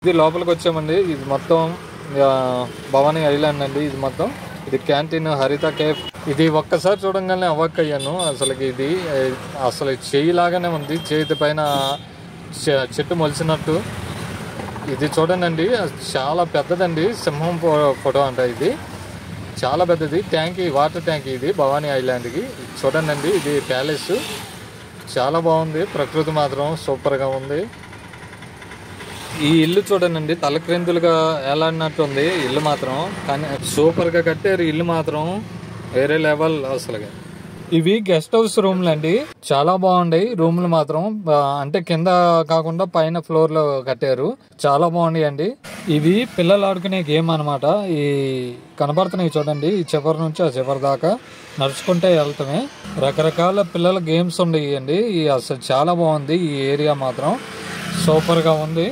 ఇది లోపలికి వచ్చామండి. ఇది మొత్తం భవానీ ఐలాండ్ అండి. ఇది మొత్తం ఇది క్యాంటీన్ హరిత కేఫ్. ఇది ఒక్కసారి చూడంగానే అవాక్ అయ్యాను. ఇది అసలు చెయ్యి లాగానే ఉంది, చేతి పైన చెట్టు మొలిచినట్టు. ఇది చూడండి, చాలా పెద్దదండి. సింహం ఫోటో అంట. ఇది చాలా పెద్దది. ట్యాంకీ, వాటర్ ట్యాంకీ ఇది భవానీ ఐలాండ్కి. చూడండి, ఇది ప్యాలెస్ చాలా బాగుంది. ప్రకృతి మాత్రం సూపర్గా ఉంది. ఈ ఇల్లు చూడండి, తలక్రిందులుగా ఏలాడినట్టు ఉంది ఇల్లు మాత్రం. కానీ సూపర్గా కట్టారు. ఇల్లు మాత్రం వేరే లెవెల్ అసలుగా. ఇవి గెస్ట్ హౌస్ రూమ్లు అండి. చాలా బాగుంటాయి రూమ్లు మాత్రం. అంటే కింద కాకుండా పైన ఫ్లోర్ లో కట్టారు. చాలా బాగున్నాయి అండి. ఇవి పిల్లలు ఆడుకునే గేమ్ అనమాట. ఈ కనబడుతున్నాయి చూడండి, ఈ చివరి నుంచి ఆ చివరి దాకా నడుచుకుంటే వెళ్తామే. రకరకాల పిల్లల గేమ్స్ ఉన్నాయి అండి. అసలు చాలా బాగుంది. ఈ ఏరియా మాత్రం సూపర్ గా ఉంది.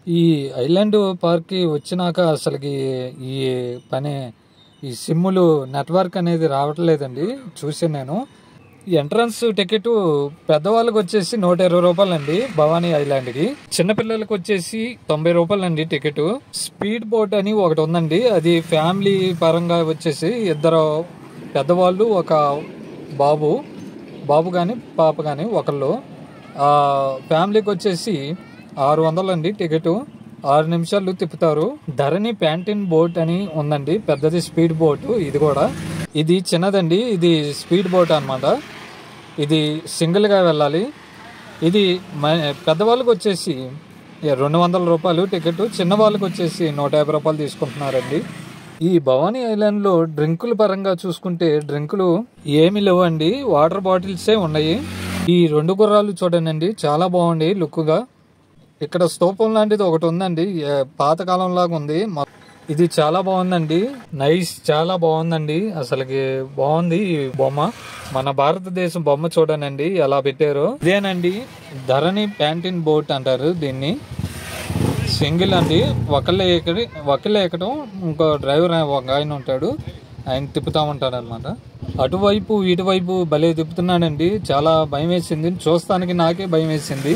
ఈ ఐలాండ్ పార్క్ కి వచ్చినాక అసలుకి ఈ సిమ్ములు నెట్వర్క్ అనేది రావట్లేదండి. చూసాను నేను. ఈ ఎంట్రన్స్ టికెట్ పెద్దవాళ్ళకి వచ్చేసి 120 రూపాయలు అండి భవానీ ఐలాండ్కి. చిన్నపిల్లలకి వచ్చేసి 90 రూపాయలు అండి టికెట్. స్పీడ్ బోట్ అని ఒకటి ఉందండి. అది ఫ్యామిలీ పరంగా వచ్చేసి 2 పెద్దవాళ్ళు, ఒక బాబు కానీ పాప కానీ ఒకళ్ళు. ఫ్యామిలీకి వచ్చేసి 600 అండి టికెట్. 6 నిమిషాలు తిప్పుతారు. ధరణి ప్యాంటిన్ బోట్ అని ఉందండి, పెద్దది స్పీడ్ బోట్. ఇది కూడా ఇది చిన్నదండి. ఇది స్పీడ్ బోట్ అన్నమాట. ఇది సింగిల్ గా వెళ్ళాలి. ఇది పెద్దవాళ్ళకి వచ్చేసి 200 రూపాయలు టికెట్. చిన్న వాళ్ళకి వచ్చేసి 150 రూపాయలు తీసుకుంటున్నారండి. ఈ భవానీ ఐలాండ్ లో డ్రింకుల పరంగా చూసుకుంటే డ్రింకులు ఏమి లేవండి, వాటర్ బాటిల్సే ఉన్నాయి. ఈ 2 గుర్రాలు చూడండి, చాలా బాగుంది లుక్ గా. ఇక్కడ స్తూపం లాంటిది ఒకటి ఉందండి, పాతకాలం లాగా ఉంది. ఇది చాలా బాగుందండి. నైస్, చాలా బాగుందండి. అసలుకి బాగుంది ఈ బొమ్మ. మన భారతదేశం బొమ్మ చూడనండి ఎలా పెట్టారో. ఇదేనండి ధరణి ప్యాంటిన్ బోట్ అంటారు దీన్ని. సింగిల్ అండి, ఒకళ్ళే ఎక్కడం. ఇంకో డ్రైవర్ ఒక ఆయన ఉంటాడు, ఆయన తిప్పుతా ఉంటాడు అనమాట. అటువైపు ఇటువైపు భలే తిప్పుతున్నాడండి. చాలా భయం వేసింది చూస్తానికి, నాకే భయం వేసింది.